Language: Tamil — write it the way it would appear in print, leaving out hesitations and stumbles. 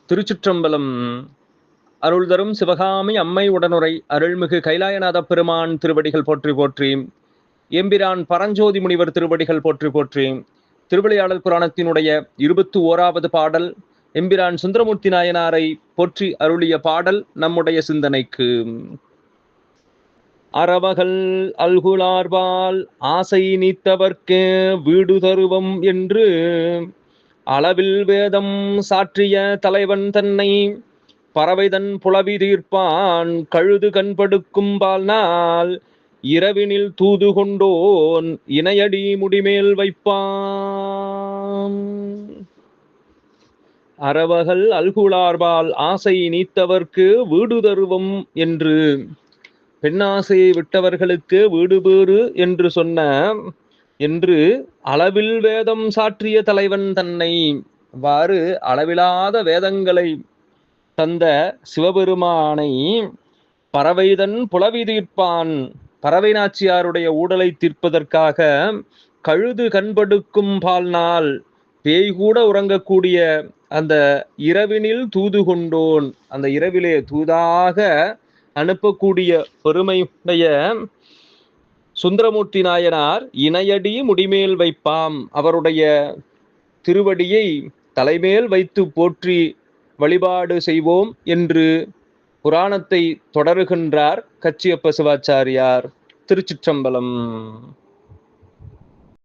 திருச்சிற்றம்பலம். அருள் தரும் சிவகாமி அம்மை உடனுரை அருள்மிகு கைலாயநாத பெருமான் திருவடிகள் போற்றி போற்றி. எம்பிரான் பரஞ்சோதி முனிவர் திருவடிகள் போற்றி போற்றி. திருவிளையாடல் புராணத்தினுடைய 21வது பாடல் எம்பிரான் சுந்தரமூர்த்தி நாயனாரை போற்றி அருளிய பாடல் நம்முடைய சிந்தனைக்கு. அறவகள் அல்குலார்பால் ஆசை நீத்தவர்க்கு வீடு தருவம் என்று அளவில் வேதம் சாற்றிய தலைவன் தன்னை பறவைதன் புலவி தீர்ப்பான் கழுது கண்படுக்கும் பால்நாள் இரவினில் தூது கொண்டோன் இணையடி முடிமேல் வைப்பான். அறவகள் அல்குலார்பால் ஆசை நீத்தவர்க்கு வீடு தருவம் என்று பெண்ணாசையை விட்டவர்களுக்கு வீடு பேறு என்று சொன்ன என்று அளவில் வேதம் சாற்றிய தலைவன் தன்னை, அவ்வாறு அளவிலாத வேதங்களை தந்த சிவபெருமானை பறவைதன் புலவி தீர்ப்பான், பறவை நாச்சியாருடைய ஊடலை தீர்ப்பதற்காக கழுது கண்படுக்கும் பால்நாள் பேய் கூட உறங்கக்கூடிய அந்த இரவினில் தூது கொண்டோன், அந்த இரவிலே தூதாக அனுப்பக்கூடிய பெருமையுடைய சுந்தரமூர்த்தி நாயனார் இணையடி முடிமேல் வைப்பாம், அவருடைய திருவடியை தலைமேல் வைத்து போற்றி வழிபாடு செய்வோம் என்று புராணத்தை தொடருகின்றார் கச்சியப்ப சிவாச்சாரியார். திருச்சிற்றம்பலம்.